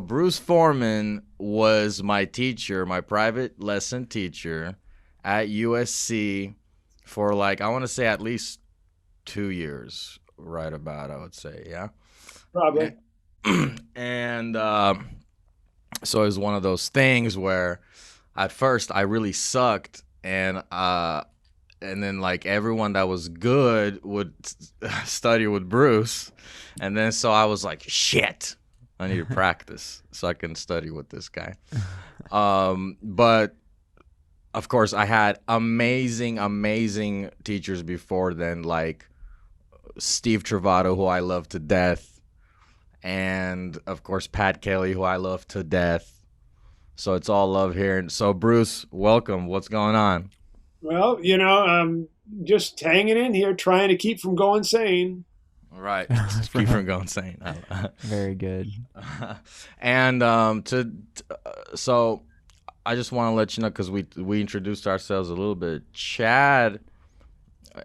Bruce Forman was my teacher, my private lesson teacher at USC for like, I want to say at least 2 years, right about, I would say, yeah. Probably. And so it was one of those things where at first I really sucked, and then like everyone that was good would study with Bruce, and then so I was like, shit, I need to practice so I can study with this guy. But of course, I had amazing, amazing teachers before then, like Steve Travato, who I love to death, and of course Pat Kelly, who I love to death. So it's all love here. And so Bruce, welcome. What's going on? Well, I'm just hanging in here, trying to keep from going sane. All right, just keep from going insane. Very good. And so I just want to let you know because we introduced ourselves a little bit. Chad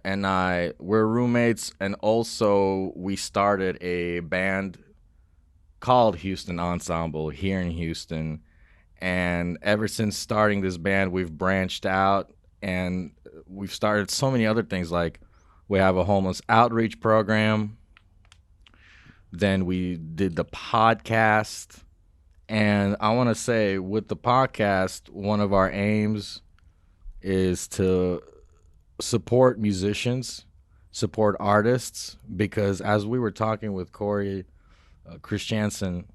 and I, we're roommates, and also we started a band called Houston Ensemble here in Houston. And ever since starting this band, we've branched out and we've started so many other things. Like we have a homeless outreach program. Then we did the podcast. And I want to say with the podcast, one of our aims is to support musicians, support artists, because as we were talking with Corey Christiansen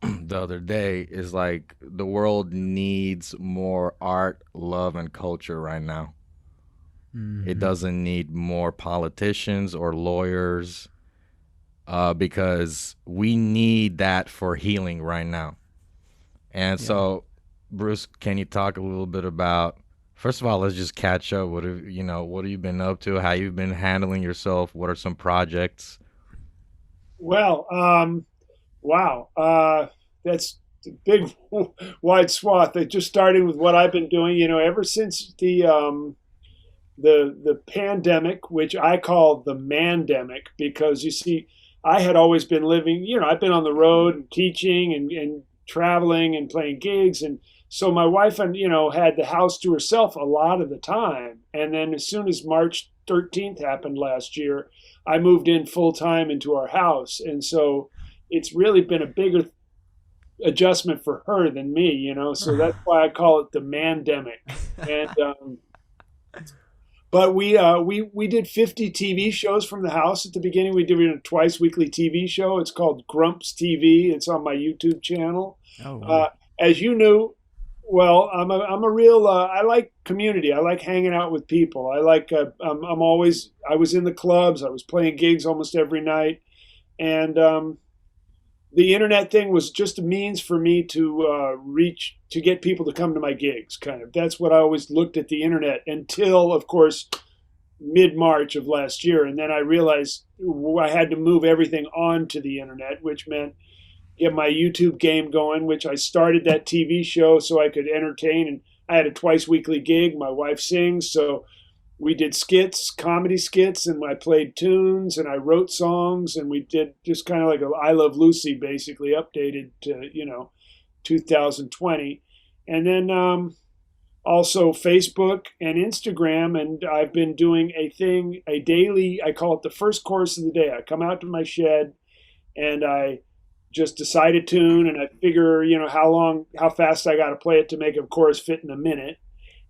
the other day, is like the world needs more art, love, and culture right now. It Hmm. doesn't need more politicians or lawyers, because we need that for healing right now. And Yeah. so, Bruce, can you talk a little bit about? First of all, let's just catch up. What have you been up to? How you've been handling yourself? What are some projects? Well, wow, that's a big, wide swath. It just started with what I've been doing. Ever since the pandemic, which I call the mandemic, because you see, I had always been living. I've been on the road and teaching and traveling and playing gigs, and so my wife and had the house to herself a lot of the time. And then as soon as March 13th happened last year, I moved in full time into our house, and so it's really been a bigger adjustment for her than me. So that's why I call it the mandemic. And but we did 50 TV shows from the house at the beginning. We did a twice weekly TV show. It's called Grumps TV. It's on my YouTube channel. Oh Uh, wow. as you knew, well, I'm a real. I like community. I like hanging out with people. I like. I'm always. I was in the clubs. I was playing gigs almost every night, and the internet thing was just a means for me to reach to get people to come to my gigs. Kind of. That's what I always looked at the internet until, of course, mid March of last year, and then I realized I had to move everything onto the internet, which meant get my YouTube game going, which I started that TV show so I could entertain. And I had a twice weekly gig. My wife sings, so we did skits, comedy skits, and I played tunes and I wrote songs, and we did just kind of like a I Love Lucy, basically updated to 2020, and then also Facebook and Instagram. And I've been doing a thing, a daily. I call it the first chorus of the day. I come out to my shed and I just decide a tune and I figure, how fast I got to play it to make a chorus fit in a minute.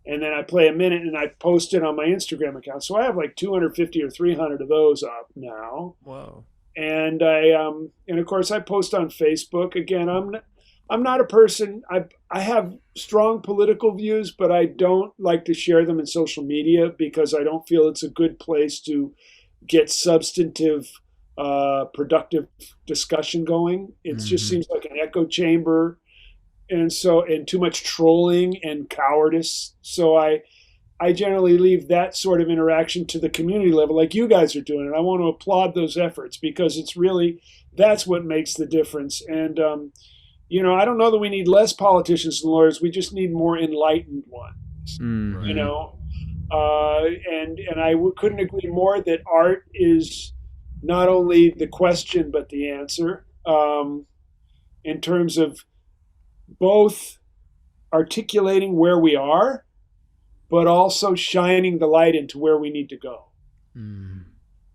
And then I play a minute and I post it on my Instagram account. So I have like 250 or 300 of those up now. Whoa. And of course I post on Facebook. Again, I'm not a person. I have strong political views, but I don't like to share them in social media because I don't feel it's a good place to get substantive, productive discussion going. It just Hmm. seems like an echo chamber, and too much trolling and cowardice. So I generally leave that sort of interaction to the community level, like you guys are doing, and I want to applaud those efforts because it's really that's what makes the difference. And I don't know that we need less politicians and lawyers. We just need more enlightened ones. You Right. Hmm. know, and couldn't agree more that art is not only the question but the answer. in terms of both articulating where we are, but also shining the light into where we need to go. Mm.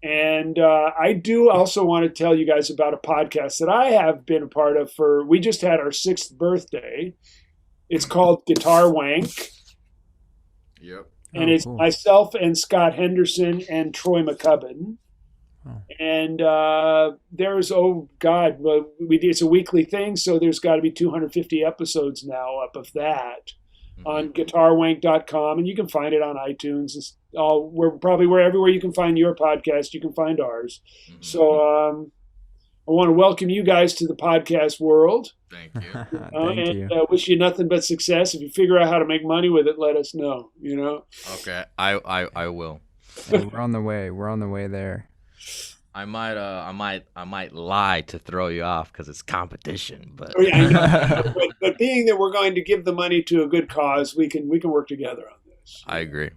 And I do also want to tell you guys about a podcast that I have been a part of we just had our 6th birthday. It's called Guitar Wank. Yep. And Oh, it's cool. myself and Scott Henderson and Troy McCubbin. Oh. And it's a weekly thing, so there's got to be 250 episodes now up of that on guitarwank.com, and you can find it on iTunes. We're probably everywhere you can find your podcast, you can find ours. Mhm. So I want to welcome you guys to the podcast world. Thank you. Thank you. Wish you nothing but success. If you figure out how to make money with it, let us know. Okay, I will. Hey, we're on the way. We're on the way there. I might lie to throw you off because it's competition, but Oh, yeah, I know. But being that we're going to give the money to a good cause, we can work together on this. I agree.